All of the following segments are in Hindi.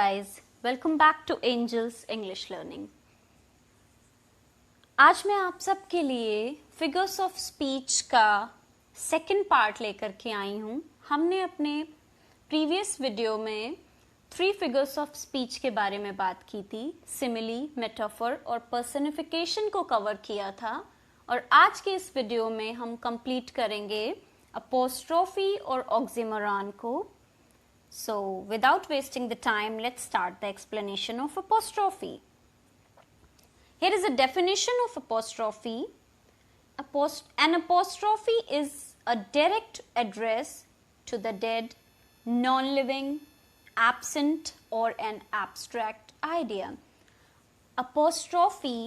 guys, welcome back to Angels English Learning. आज मैं आप सबके लिए फिगर्स ऑफ स्पीच का सेकंड पार्ट लेकर के आई हूँ. हमने अपने प्रीवियस वीडियो में 3 फिगर्स ऑफ स्पीच के बारे में बात की थी. सिमिली, मेटाफर और पर्सनिफिकेशन को कवर किया था और आज के इस वीडियो में हम कंप्लीट करेंगे अपोस्ट्रोफी और ऑक्सिमोरॉन को. So, without wasting the time, let's start the explanation of apostrophe. Here is a definition of apostrophe. An apostrophe is a direct address to the dead, non-living, absent or an abstract idea. Apostrophe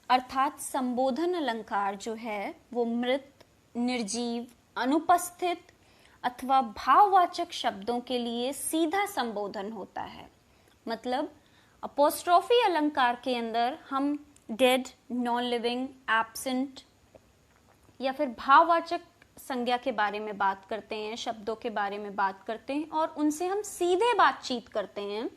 अर्थात संबोधन अलंकार जो है वो मृत, निर्जीव, अनुपस्थित अथवा भाववाचक शब्दों के लिए सीधा संबोधन होता है. मतलब अपोस्ट्रोफी अलंकार के अंदर हम डेड, नॉन लिविंग, एब्सेंट या फिर भाववाचक संज्ञा के बारे में बात करते हैं, शब्दों के बारे में बात करते हैं और उनसे हम सीधे बातचीत करते हैं.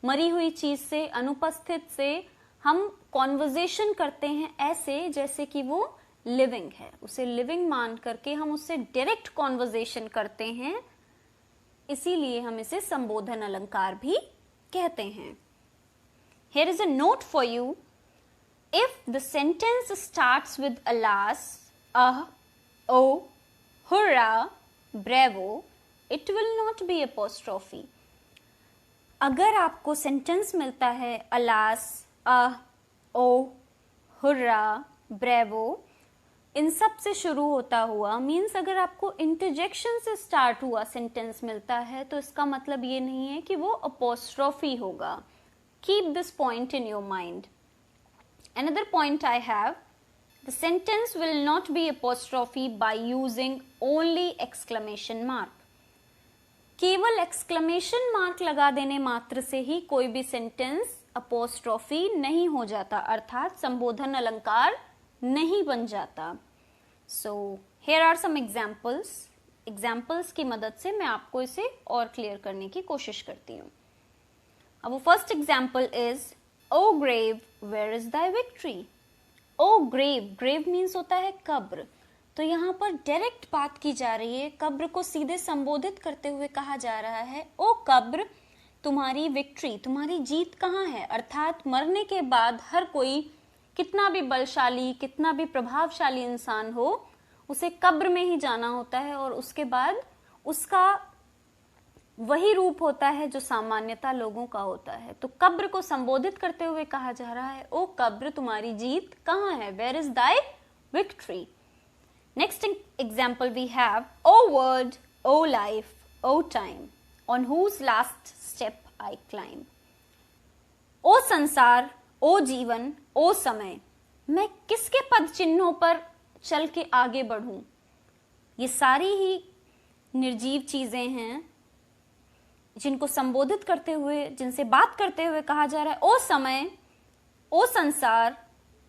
मरी हुई चीज से, अनुपस्थित से हम कॉन्वर्जेशन करते हैं ऐसे जैसे कि वो लिविंग है. उसे लिविंग मान करके हम उससे डायरेक्ट कॉन्वर्जेशन करते हैं, इसीलिए हम इसे संबोधन अलंकार भी कहते हैं. Here is a note for you. If the sentence starts with alas, oh, hurrah, bravo, it will not be apostrophe. अगर आपको सेंटेंस मिलता है alas, oh, hurrah, bravo, इन सब से शुरू होता हुआ, मीन्स अगर आपको इंटरजेक्शन से स्टार्ट हुआ सेंटेंस मिलता है तो इसका मतलब ये नहीं है कि वो अपोस्ट्रोफी होगा. Keep this point in your mind. Another point I have, the sentence will not be apostrophe by using only exclamation mark. केवल एक्सक्लेमेशन मार्क लगा देने मात्र से ही कोई भी सेंटेंस अपोस्ट्रोफी नहीं हो जाता, अर्थात संबोधन अलंकार नहीं बन जाता. So, here are some examples. Examples की मदद से मैं आपको इसे और क्लियर करने की कोशिश करती हूँ. अब वो first example is, O grave where is thy victory. O grave, grave means होता है कब्र. तो यहाँ पर डायरेक्ट बात की जा रही है, कब्र को सीधे संबोधित करते हुए कहा जा रहा है, ओ कब्र, तुम्हारी विक्ट्री, तुम्हारी जीत कहाँ है. अर्थात मरने के बाद हर कोई, कितना भी बलशाली, कितना भी प्रभावशाली इंसान हो, उसे कब्र में ही जाना होता है और उसके बाद उसका वही रूप होता है जो सामान्यतः लोगों का होता है. तो कब्र को संबोधित करते हुए कहा जा रहा है, ओ कब्र, तुम्हारी जीत कहाँ है. Where is thy victory. Next example we have, O world, O life, O time, on whose last step I climb. ओ संसार, ओ जीवन, ओ समय, मैं किसके पद चिन्हों पर चल के आगे बढ़ूं. ये सारी ही निर्जीव चीजें हैं जिनको संबोधित करते हुए, जिनसे बात करते हुए कहा जा रहा है, ओ समय, ओ संसार,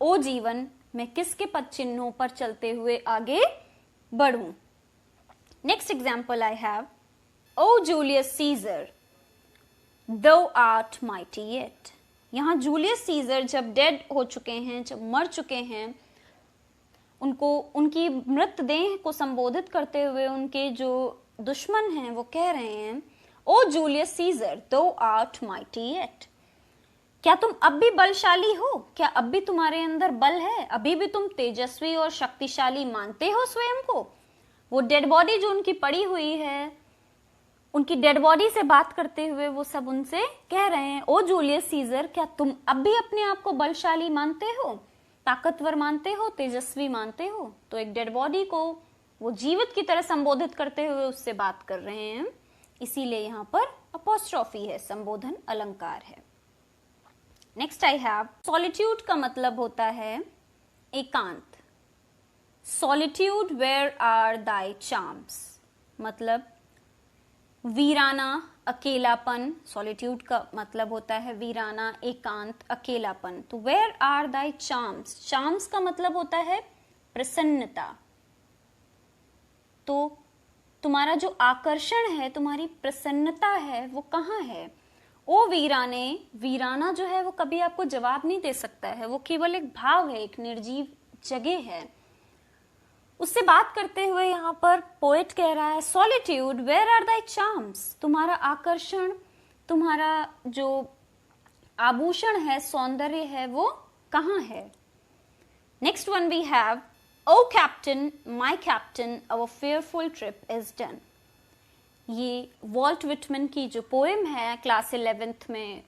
ओ जीवन, मैं किसके पद चिन्हों पर चलते हुए आगे बढ़ूं. Next example I have, O Julius Caesar, thou art mighty yet. यहाँ जूलियस सीजर जब डेड हो चुके हैं, जब मर चुके हैं, उनको, उनकी मृतदेह को संबोधित करते हुए उनके जो दुश्मन हैं वो कह रहे हैं, ओ Julius Caesar, thou art mighty yet. क्या तुम अब भी बलशाली हो? क्या अब भी तुम्हारे अंदर बल है? अभी भी तुम तेजस्वी और शक्तिशाली मानते हो स्वयं को? वो डेड बॉडी जो उनकी पड़ी हुई है, उनकी डेड बॉडी से बात करते हुए वो सब उनसे कह रहे हैं, ओ जूलियस सीजर, क्या तुम अब भी अपने आप को बलशाली मानते हो, ताकतवर मानते हो, तेजस्वी मानते हो? तो एक डेड बॉडी को वो जीवित की तरह संबोधित करते हुए उससे बात कर रहे हैं, इसीलिए यहाँ पर अपोस्ट्रोफी है, संबोधन अलंकार है. नेक्स्ट आई हैव, सॉलिट्यूड का मतलब होता है एकांत. Solitude where are thy charms, मतलब वीराना, अकेलापन. सॉलिट्यूड का मतलब होता है वीराना, एकांत, अकेलापन. तो where are thy charms, charms का मतलब होता है प्रसन्नता. तो तुम्हारा जो आकर्षण है, तुम्हारी प्रसन्नता है, वो कहाँ है. ओ वीराने, वीराना जो है वो कभी आपको जवाब नहीं दे सकता है, वो केवल एक भाव है, एक निर्जीव जगह है। उससे बात करते हुए यहाँ पर पोएट कह रहा है, solitude where are thy charms, तुम्हारा आकर्षण, तुम्हारा जो आभूषण है, सौंदर्य है, वो कहाँ है। Next one we have, O captain my captain our fearful trip is done. ये वॉल्ट विटमन की जो पोएम है क्लास 11th में,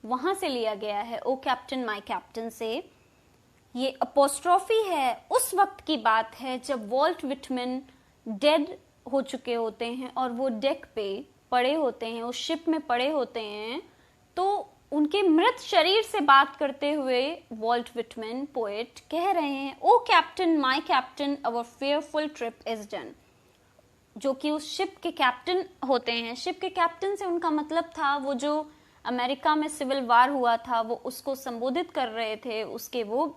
वहां से लिया गया है, ओ कैप्टन माई कैप्टन से। ये अपोस्ट्रोफी है, उस वक्त की बात है जब वॉल्ट विटमन डेड हो चुके होते हैं और वो डेक पे पड़े होते हैं, उस शिप में पड़े होते हैं। तो उनके मृत शरीर से बात करते हुए वॉल्ट विटमन पोएट कह रहे हैं, O captain my captain our fearful trip is done, जो कि उस शिप के कैप्टन होते हैं। शिप के कैप्टन से उनका मतलब था वो जो अमेरिका में सिविल वार हुआ था, वो उसको संबोधित कर रहे थे, उसके वो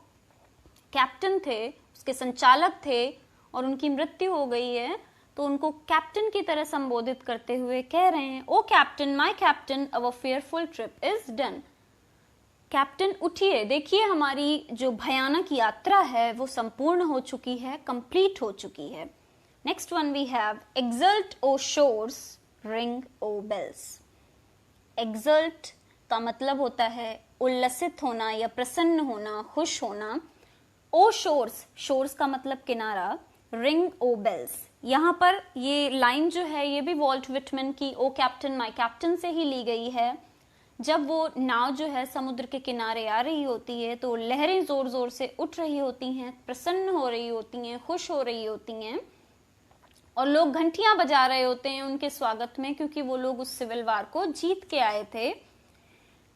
कैप्टन थे, उसके संचालक थे, और उनकी मृत्यु हो गई है, तो उनको कैप्टन की तरह संबोधित करते हुए कह रहे हैं, O captain my captain our fearful trip is done. Captain उठिए, देखिए हमारी जो भयानक यात्रा है वो संपूर्ण हो चुकी है, कंप्लीट हो चुकी है। Next one we have, exult O shores ring O bells. Exult का मतलब होता है उल्लसित होना या प्रसन्न होना, खुश होना। ओ शोर्स, शोर्स का मतलब किनारा, रिंग ओ बेल्स। यहाँ पर ये लाइन जो है ये भी वॉल्ट विटमन की ओ कैप्टन माय कैप्टन से ही ली गई है। जब वो नाव जो है समुद्र के किनारे आ रही होती है तो लहरें जोर जोर से उठ रही होती हैं, प्रसन्न हो रही होती हैं, खुश हो रही होती हैं, और लोग घंटियां बजा रहे होते हैं उनके स्वागत में, क्योंकि वो लोग उस सिविल वार को जीत के आए थे।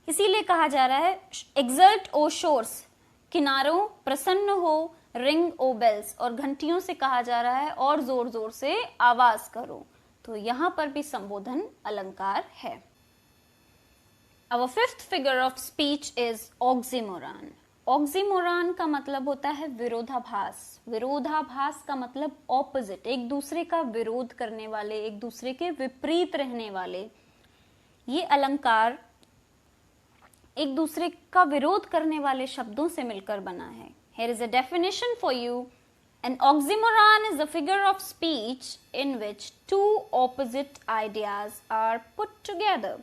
इसीलिए कहा जा रहा है एक्सल्ट ओ शोर्स, किनारों प्रसन्न हो, रिंग ओ बेल्स, और घंटियों से कहा जा रहा है और जोर जोर से आवाज करो। तो यहां पर भी संबोधन अलंकार है। Our fifth figure of speech is oxymoron. Oxymoron का मतलब होता है विरोधाभास। विरोधाभास का मतलब ऑपोजिट, एक दूसरे का विरोध करने वाले, एक दूसरे के विपरीत रहने वाले। ये अलंकार एक दूसरे का विरोध करने वाले शब्दों से मिलकर बना है। Here is a definition for you. An oxymoron is a figure of speech in which two opposite ideas are put together.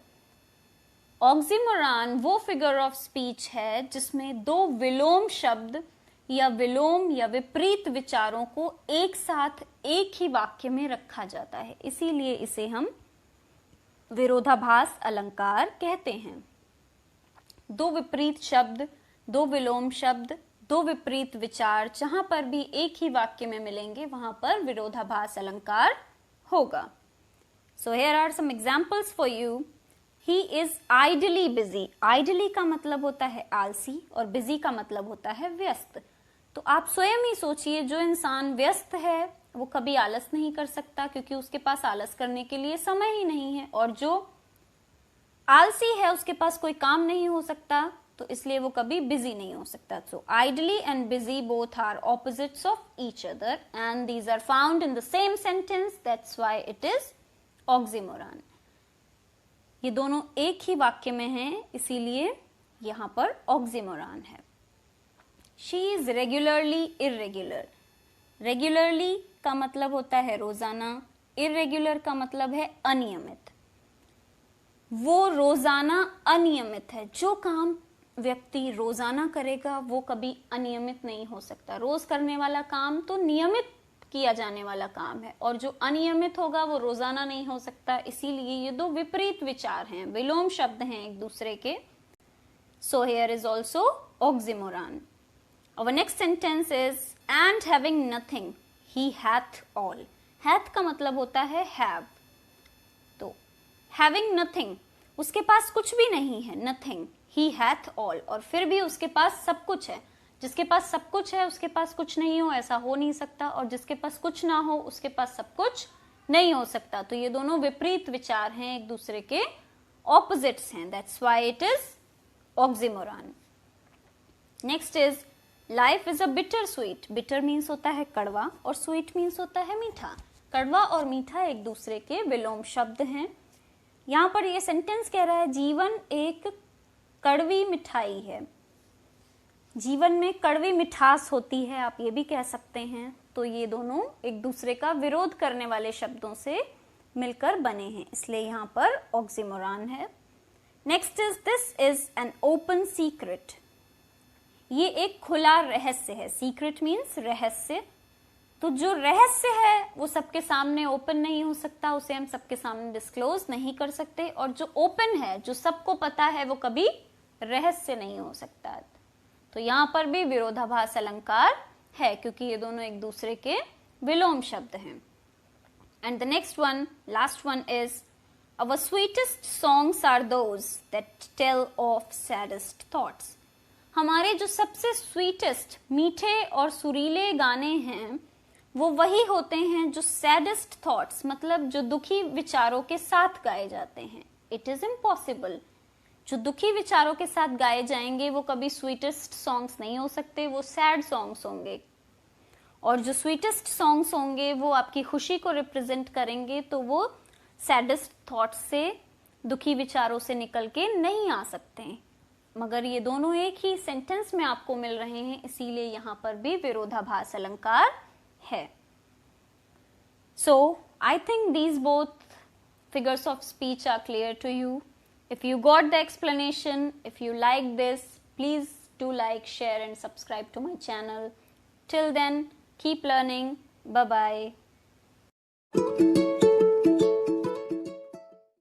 Oxymoron वो फिगर ऑफ स्पीच है जिसमें दो विलोम शब्द या विलोम या विपरीत विचारों को एक साथ एक ही वाक्य में रखा जाता है, इसीलिए इसे हम विरोधाभास अलंकार कहते हैं। दो विपरीत शब्द, दो विलोम शब्द, दो विपरीत विचार जहां पर भी एक ही वाक्य में मिलेंगे वहां पर विरोधाभास अलंकार होगा। So here are some examples for you. He is idly busy. Idly का मतलब होता है आलसी और busy का मतलब होता है व्यस्त। तो आप स्वयं ही सोचिए, जो इंसान व्यस्त है वो कभी आलस नहीं कर सकता, क्योंकि उसके पास आलस करने के लिए समय ही नहीं है, और जो आलसी है उसके पास कोई काम नहीं हो सकता, तो इसलिए वो कभी बिजी नहीं हो सकता। So idly and busy both are opposites of each other and these are found in the same sentence, that's why it is oxymoron. ये दोनों एक ही वाक्य में हैं, इसीलिए यहां पर ऑक्सीमोरॉन है। She is regularly irregular. Regularly का मतलब होता है रोजाना, इर्रेगुलर का मतलब है अनियमित। वो रोजाना अनियमित है। जो काम व्यक्ति रोजाना करेगा वो कभी अनियमित नहीं हो सकता। रोज करने वाला काम तो नियमित किया जाने वाला काम है, और जो अनियमित होगा वो रोजाना नहीं हो सकता। इसीलिए ये दो विपरीत विचार हैं, विलोम शब्द हैं एक दूसरे के। So here is also oxymoron. Our next sentence is, and having nothing, he hath all. Hath का मतलब होता है have. तो having nothing, उसके पास कुछ भी नहीं है, nothing. He hath all, और फिर भी उसके पास सब कुछ है। जिसके पास सब कुछ है उसके पास कुछ नहीं हो, ऐसा हो नहीं सकता, और जिसके पास कुछ ना हो उसके पास सब कुछ नहीं हो सकता। तो ये दोनों विपरीत विचार हैं, एक दूसरे के ऑपोजिट्स हैं। That's why it is oxymoron. Next is, life is a bitter sweet. Bitter means होता है कड़वा और स्वीट मीन्स होता है मीठा। कड़वा और मीठा एक दूसरे के विलोम शब्द हैं। यहाँ पर ये सेंटेंस कह रहा है जीवन एक कड़वी मिठाई है। जीवन में कड़वी मिठास होती है, आप ये भी कह सकते हैं। तो ये दोनों एक दूसरे का विरोध करने वाले शब्दों से मिलकर बने हैं, इसलिए यहाँ पर ऑक्सीमोरॉन है। Next is this is an open secret. ये एक खुला रहस्य है। सीक्रेट मीन्स रहस्य। तो जो रहस्य है वो सबके सामने ओपन नहीं हो सकता, उसे हम सबके सामने डिस्क्लोज नहीं कर सकते। और जो ओपन है, जो सबको पता है, वो कभी रहस्य नहीं हो सकता। तो यहाँ पर भी विरोधाभास अलंकार है, क्योंकि ये दोनों एक दूसरे के विलोम शब्द हैं। And the next one, last one is our sweetest songs are those that tell of saddest thoughts। हमारे जो सबसे स्वीटेस्ट, मीठे और सुरीले गाने हैं वो वही होते हैं जो सैडेस्ट थॉट्स, मतलब जो दुखी विचारों के साथ गाए जाते हैं। इट इज इम्पॉसिबल, जो दुखी विचारों के साथ गाए जाएंगे वो कभी स्वीटेस्ट सॉन्ग्स नहीं हो सकते, वो सैड सॉन्ग्स होंगे। और जो स्वीटेस्ट सॉन्ग्स होंगे वो आपकी खुशी को रिप्रेजेंट करेंगे, तो वो सैडेस्ट थॉट्स से, दुखी विचारों से निकल के नहीं आ सकते। मगर ये दोनों एक ही सेंटेंस में आपको मिल रहे हैं, इसीलिए यहाँ पर भी विरोधाभास अलंकार है। So I think these both figures of speech are clear to you. If you got the explanation, if you like this, please do like, share and subscribe to my channel. Till then, keep learning. Bye bye.